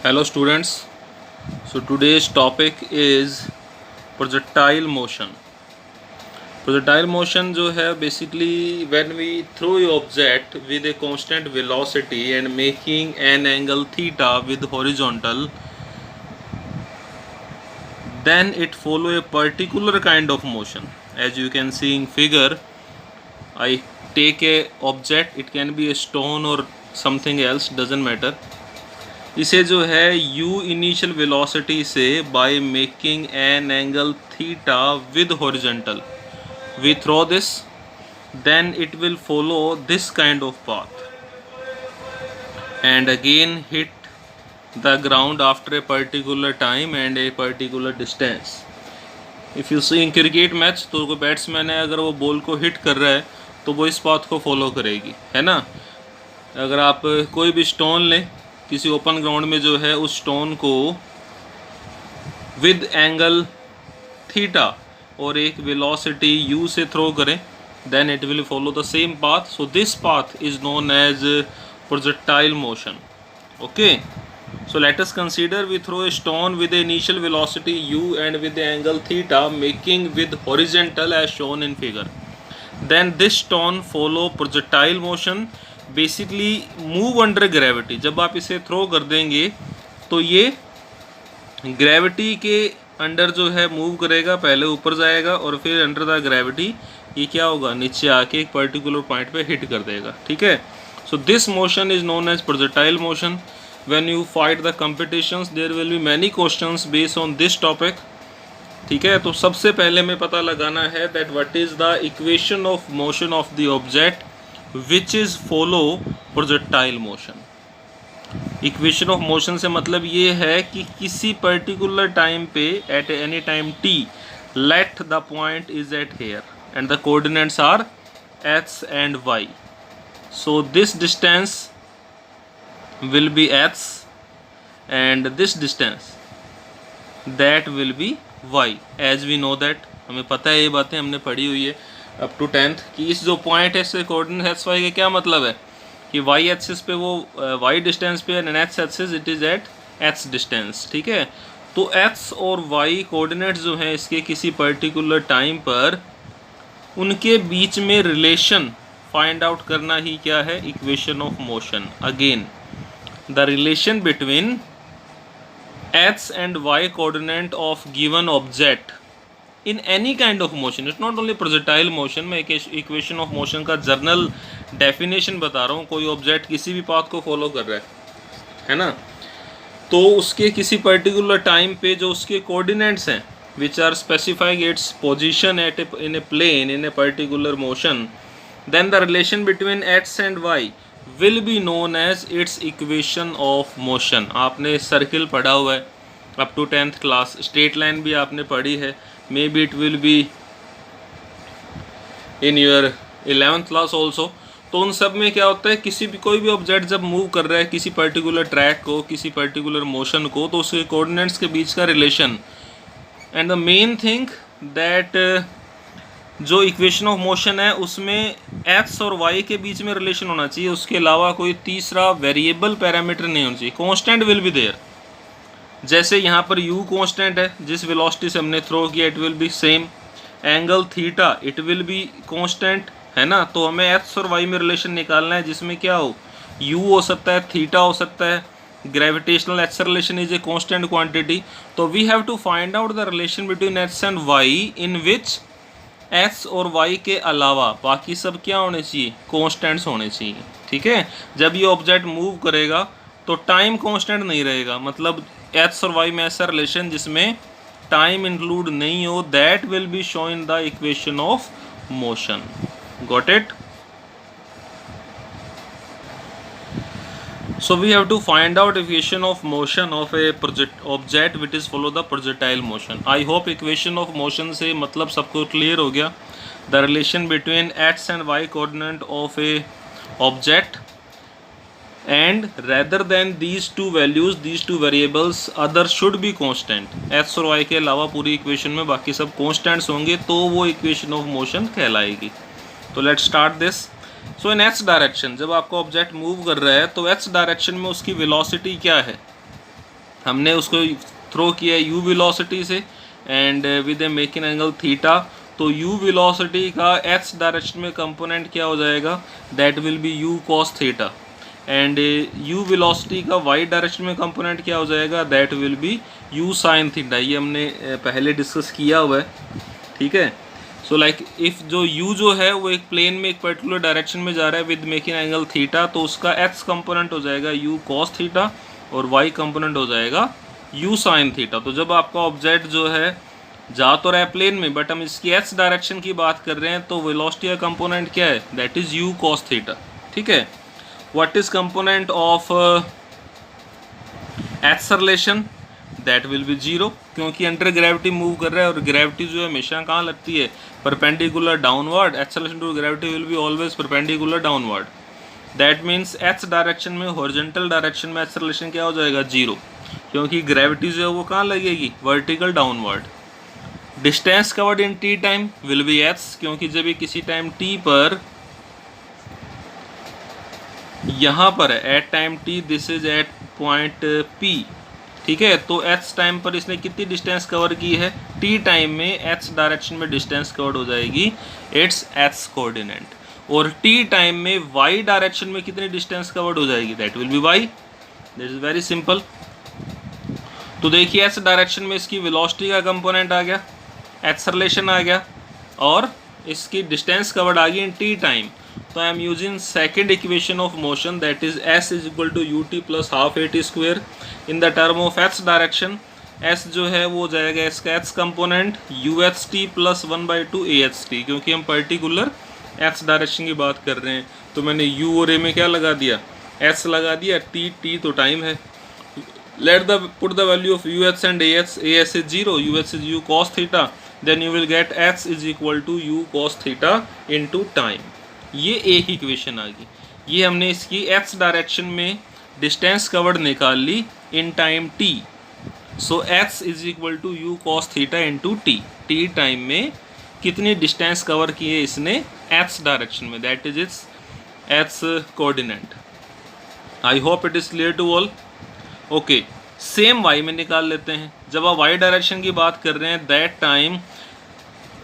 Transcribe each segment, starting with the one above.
Hello students. So today's topic is projectile motion. Projectile motion जो है basically when we throw a object with a constant velocity and making an angle theta with horizontal, then it follow a particular kind of motion. As you can see in figure, I take a object, it can be a stone or something else, doesn't matter. इसे जो है u initial velocity से by making an angle theta with horizontal we throw this, then it will follow this kind of path and again hit the ground after a particular time and a particular distance. If you see in cricket match, तो कोई batsman है, अगर वो ball को hit कर रहा है तो वो इस पाथ को फॉलो करेगी, है ना. अगर आप कोई भी स्टोन लें किसी ओपन ग्राउंड में, जो है उस स्टोन को विद एंगल थीटा और एक वेलोसिटी u से थ्रो करें, then it will follow the same path. So this path is known as projectile motion. Okay, so let us consider we throw a stone with the initial velocity u and with the angle theta making with horizontal as shown in figure. Then this stone follow projectile motion, basically move under gravity. जब आप इसे throw कर देंगे तो ये gravity के under जो है मूव करेगा, पहले ऊपर जाएगा और फिर अंडर द ग्रेविटी ये क्या होगा, नीचे आके एक पर्टिकुलर पॉइंट पे हिट कर देगा. ठीक है. So this motion is known as projectile motion. When you fight the competitions there will be many questions based on this topic. ठीक है. तो सबसे पहले हमें पता लगाना है that what is the equation of motion of the object which is follow projectile motion. Equation of motion से मतलब ये है कि किसी पर्टिकुलर टाइम पे at any time t let the point is eight here and the coordinates are x and y. So this distance will be x and this distance that will be y. As we know that, हमें पता है, ये बातें हमने पढ़ी हुई है up to 10th कि इस जो पॉइंट है इससे कोऑर्डिनेट एक्स वाई का क्या मतलब है कि वाई एक्सिस पे वो वाई डिस्टेंस पे and x axis it is at x distance. ठीक है. तो एक्स और वाई कोऑर्डिनेट्स जो हैं इसके किसी पर्टिकुलर टाइम पर, उनके बीच में रिलेशन फाइंड आउट करना ही क्या है, equation of motion. Again the relation between x and y coordinate of given object in any kind of motion. It's not only projectile motion. मैं एक इक्वेशन ऑफ मोशन का जर्नल डेफिनेशन बता रहा हूँ. कोई ऑब्जेक्ट किसी भी पाथ को फॉलो कर रहा है ना, तो उसके किसी पर्टिकुलर टाइम पे जो उसके कोऑर्डिनेट्स हैं which are specifying its position at in a plane in a particular motion, then the relation between x and y will be known as its equation of motion. आपने circle पढ़ा हुआ है up to 10th class. Straight line भी आपने पढ़ी है. Maybe it will be in your 11th class also. तो उन सब में क्या होता है, किसी भी कोई भी ऑब्जेक्ट जब मूव कर रहा है किसी पर्टिकुलर ट्रैक को, किसी पर्टिकुलर मोशन को, तो उसके कोऑर्डिनेट्स के बीच का relation and the main thing that जो इक्वेशन ऑफ मोशन है उसमें एक्स और वाई के बीच में रिलेशन होना चाहिए. उसके अलावा कोई तीसरा वेरिएबल पैरामीटर नहीं होना चाहिए. Constant will be there. जैसे यहाँ पर u कांस्टेंट है, जिस वेलोसिटी से हमने थ्रो किया it will B same. Angle theta it will be constant, है ना. तो हमें x और y में रिलेशन निकालना है जिसमें क्या हो, u हो सकता है, थीटा हो सकता है. Gravitational acceleration is a constant quantity. तो we have to find out the relation between x and y in which x और y के अलावा बाकी सब क्या होने चाहिए, कांस्टेंट्स होने चाहिए. ठीक है. जब ये ऑब्जेक्ट मूव करेगा तो टाइम कांस्टेंट नहीं रहेगा, मतलब एक्स और वाई में ऐसा रिलेशन जिसमें टाइम इंक्लूड नहीं हो, that will be show in the equation of motion. Got it. So we have to find out equation of motion of a object which is follow the projectile motion. I hope equation of motion से मतलब सबको clear हो गया. The relation between x and y coordinate of a object, and rather than these two values, these two variables, other should be constant. x और y के अलावा पूरी equation में बाकी सब constants होंगे तो वो इक्वेशन ऑफ मोशन कहलाएगी. तो let's start this. So in x direction जब आपका ऑब्जेक्ट मूव कर रहा है तो x डायरेक्शन में उसकी वेलोसिटी क्या है, हमने उसको थ्रो किया यू वेलोसिटी से and with A making angle theta, तो u वेलोसिटी का x डायरेक्शन में कंपोनेंट क्या हो जाएगा, that will B u cos theta, and u velocity का y डायरेक्शन में कंपोनेंट क्या हो जाएगा, that will B u sin theta. ये हमने पहले डिस्कस किया हुआ है, ठीक है। सो लाइक इफ़ जो u जो है वो एक प्लेन में एक पर्टिकुलर डायरेक्शन में जा रहा है विद मेकिंग एंगल थीटा, तो उसका x कंपोनेंट हो जाएगा u cos थीटा और y कंपोनेंट हो जाएगा u sin थीटा। तो जब आपका ऑब्जेक्ट जो है जा तो रहा है प्लेन में, बट हम इसकी एक्स डायरेक्शन की बात कर रहे हैं, तो वेलोसिटी का कंपोनेंट क्या है, that is u cos theta, ठीक है। What is component of acceleration, that will B 0, क्योंकि अंडर ग्रेविटी मूव कर रहा है और ग्रेविटी जो है हमेशा कहाँ लगती है, perpendicular downward. Acceleration to gravity will be always perpendicular downward. That means x direction में, हॉरिजॉन्टल डायरेक्शन में एक्सेलरेशन क्या हो जाएगा, 0, क्योंकि ग्रेविटी जो है वो कहाँ लगेगी, vertical downward. Distance covered in t time will be x, क्योंकि जब ये किसी टाइम t पर यहाँ पर है, at time t this is at point p, ठीक है। तो x टाइम पर इसने कितनी डिस्टेंस कवर की है, t टाइम में x डायरेक्शन में डिस्टेंस कवर्ड हो जाएगी इट्स x कोऑर्डिनेट, और t टाइम में y डायरेक्शन में कितनी डिस्टेंस कवर्ड हो जाएगी, that will be y। This is very simple. तो देखिए x डायरेक्शन में इसकी वेलोसिटी का कंपोनेंट आ गया, एक्सेलरेशन आ गया, और इसकी डिस्टेंस कवर्ड आ गई इन टी टाइम। तो I am using second equation of motion, that is s is equal to u t plus half a t square in the term of x direction. s जो है वो जाएगा इसका x component u h t plus 1/2 a h t, क्योंकि हम particular x direction की बात कर रहे हैं। तो मैंने u और a में क्या लगा दिया, s लगा दिया, t तो टाइम है। Let the put the value of UH and AS is 0, UH is u cos theta, then you will get x is equal to u cos theta into time। ये एक equation आ गई। ये हमने इसकी x direction में distance covered निकाल ली in time t। सो x is equal to u cos theta into t। t time में कितनी डिस्टेंस कवर की है इसने x डायरेक्शन में, that is its x coordinate. I hope it is clear to all. Okay, same y में निकाल लेते हैं। जब आप y डायरेक्शन की बात कर रहे हैं, that time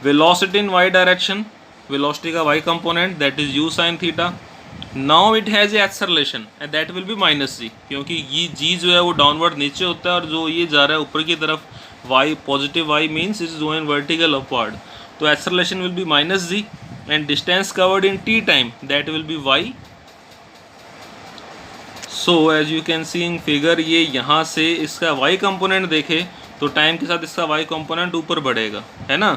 velocity in y direction, velocity का y component that is u sin theta. Now it has a acceleration and that will be minus g, क्योंकि ये g जो है वो डाउनवर्ड नीचे होता है और जो ये जा रहा है ऊपर की तरफ, y positive y means is going vertical upward. तो acceleration will be minus g and distance covered in t time that will be y। So as you can see in figure, ये यहाँ से इसका y कंपोनेंट देखे तो time के साथ इसका y कंपोनेंट ऊपर बढ़ेगा, है ना।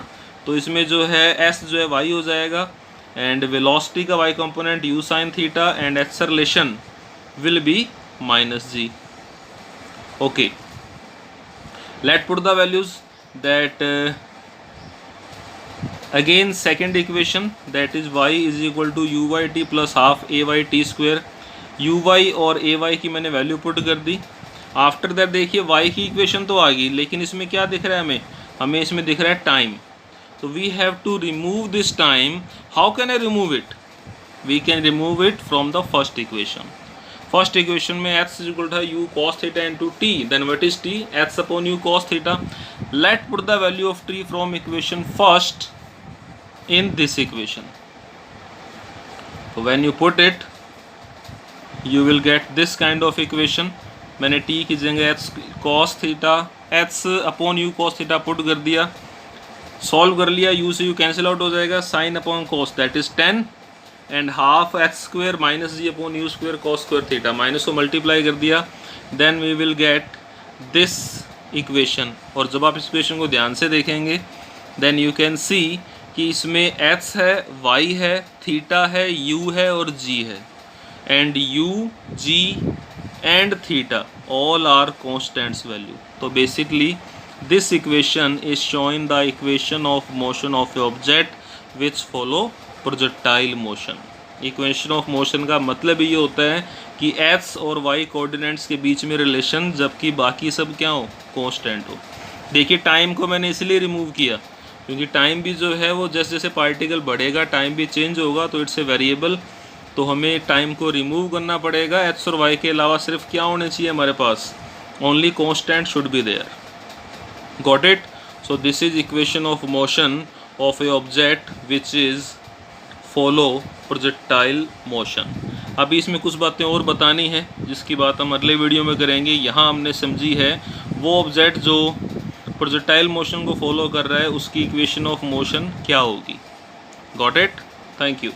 तो इसमें जो है s जो है y हो जाएगा एंड वेलोसिटी का y component u sin theta and acceleration will be minus g। Okay, let put the values that again second equation that is y is equal to u y t plus half a y t square. U y और a y की मैंने value put कर दी। After that देखिए y की equation तो आ गई, लेकिन इसमें क्या दिख रहा है हमें इसमें दिख रहा है टाइम। तो we have to remove this time. How can I remove it, we can remove it from the first equation. First equation में x is equal to u cos theta into t, then what is t, x upon u cos theta. Let put the value of t from equation first in this equation. So when you put it, you will get this kind of equation. मैंने t की जगह x cos theta x upon u cos theta put कर दिया, solve कर लिया, u से u cancel out हो जाएगा, sine upon cos that is 10 and half x square minus g upon u square cos square theta, minus को multiply कर दिया, then we will get this equation. और जब आप इस इक्वेशन को ध्यान से देखेंगे देन यू कैन सी कि इसमें x है, y है, थीटा है, u है और g है, and u, g and theta all are constants value. तो basically this equation is showing the equation of motion of a object which follow projectile motion. Equation of motion का मतलब ये होता है कि x और y कोऑर्डिनेट्स के बीच में रिलेशन, जबकि बाकी सब क्या हो, कांस्टेंट हो। देखिए टाइम को मैंने इसलिए रिमूव किया क्योंकि टाइम भी जो है वो जैसे जैसे पार्टिकल बढ़ेगा टाइम भी चेंज होगा, तो इट्स ए वेरिएबल। तो हमें टाइम को रिमूव करना पड़ेगा। x और y के अलावा सिर्फ क्या होने चाहिए हमारे पास, only constant should be there. Got it? So this is equation of motion of a object which is follow projectile motion. अभी इसमें कुछ बातें और बतानी है जिसकी बात हम अगले वीडियो में करेंगे. यहाँ हमने समझी है वो ऑब्जेक्ट जो प्रोजेक्टाइल मोशन को फॉलो कर रहा है उसकी इक्वेशन ऑफ मोशन क्या होगी. Got it? Thank you.